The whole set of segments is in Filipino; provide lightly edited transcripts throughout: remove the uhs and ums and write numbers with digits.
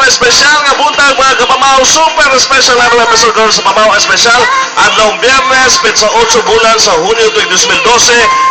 espesyal nga buntag mga kapamaw, super special level episode karon sa Pamaw Espesyal adlong Biyernes petsa 8 bulan sa Hunyo 2012.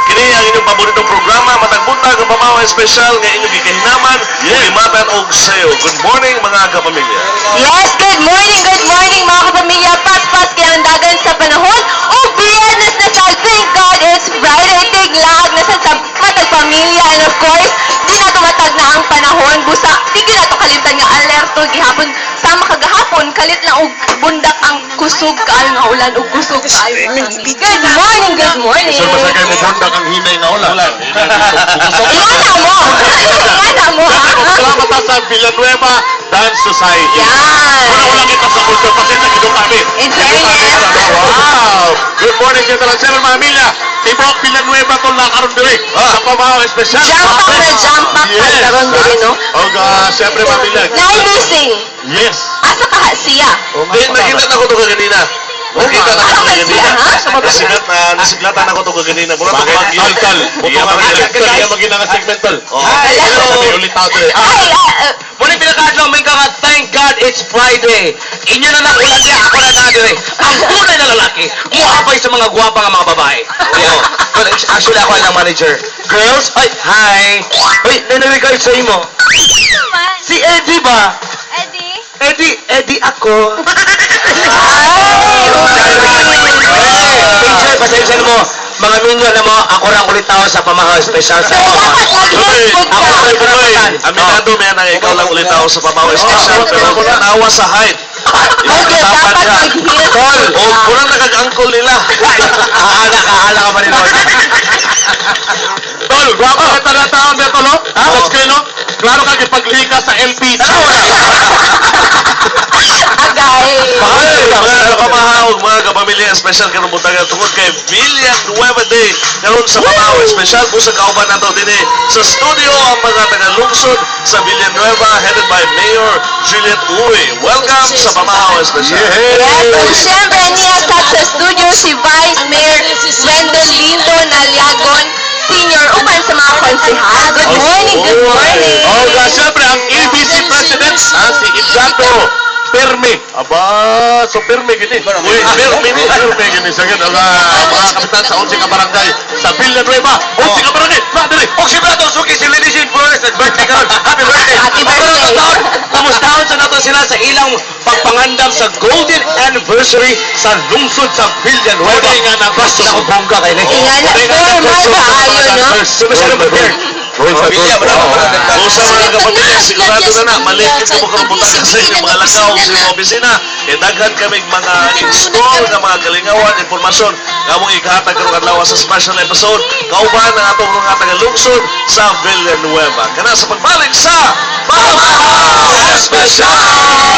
Kini ang inyong paboritong programa matag buntag ang Pamaw Espesyal nga inyong gikahinaman, gimatan og sayo. Good morning mga kapamilya. Yes, good morning mga kapamilya. Pas-pas kaya ang dagan sa panahon. O Biyernes na sa thank God it's Friday. Tiglag na sa matag pamilya. And of course, di na tumatag na ang panahon. Busa, tigil na to kalimtan nga alerto. Gihapon, sama kagahapon, kalit na og bundak ang kusog kaayo nga ulan o kusog kaayo nga tubig. Good morning. So, masakay mo bundak ang hinay nga ulan. Ingana mo. Salamat sa Villanueva Dance Society. Yan. Wala kita sa kulto kasi nagidong kami. In fairness. Wow! Good morning kita lang sir, mga milya. Tibok Villanueva itong lakaroon diri. Sa Pamaw Espesyal. Jump back karon diri no. O, siyempre mga milya. Naibusing. Yes. Asa ka siya? Nakita na ko to kanina. Nakita na ko to kanina. Ha? Nasiglatan ako to kanina. Mura to Bakit? Tol. Kaya magina nga segment tol. Sabi ulit tao diri. Muli pinakadlaw may nga thank God it's Friday. Inyo na lang ulan niya, ako na nadiri. Ang tunay na lalaki, guwapay sa mga guwapa nga mga babae. Oo. But actually ako ang manager. Girls, ay, hi. Uy, nanawigay sa imo. Si Eddie ba? Eddie ako. Teacher, pasensya mo. Mga minyo na mo, ako lang ulit tao sa Pamahaw Espesyal sa Ako Aminado may na ikaw lang ulit ako sa Pamaw Espesyal pero nawa sa height. Dapat niya. Tol, o kurang nakag-angkol nila. Kaala ka ba nila? Tol, guwapo ka talaga taon dito, no? Let's go, no? Klaro ka ipaglika sa LPG. Agay. Mga kapamahawag, mga kapamilya espesyal karong buntagan tungod kay Villanueva Day karon sa Pamaw Espesyal kung sa kauban nato dinhi sa studio ang mga taga-lungsod sa Villanueva headed by Mayor Juliet Uy. Welcome sa Pamaw Espesyal. Yes, and syempre niya sa studio si Vice Mayor Wendell Lindo Naliagon Senior upan sa mga konsehal. Good morning. O, siyempre, ang ABC President, si Idato Perme. Aba, so Perme gini. Uy, Perme gini. Sagad, mga kapitan sa 11 ka barangay sa Villanueva. 11 ka barangay. Madali. O si Brato, suki si Ladies in Flores at birthday karon. Happy birthday. Happy birthday. Kamustahon sa nato sila sa ilang pagpangandam sa golden anniversary sa lungsod sa Villanueva. Pwede nga na gusto. Ako bongga kayo na. Formal kaayo, no? Sumasyado prepared. Kung sa mga kapamilya, sigurado na maliit mo karong buntagan sa inyong mga lakaw sa inyong opisina. Daghan kami mga install ng mga kalingawan, informasyon nga mong ikahatag karong adlaw sa special episode. Kauban ang atong mga taga-lungsod sa Villanueva. Kana sa pagbalik sa Pamaw Espesyal!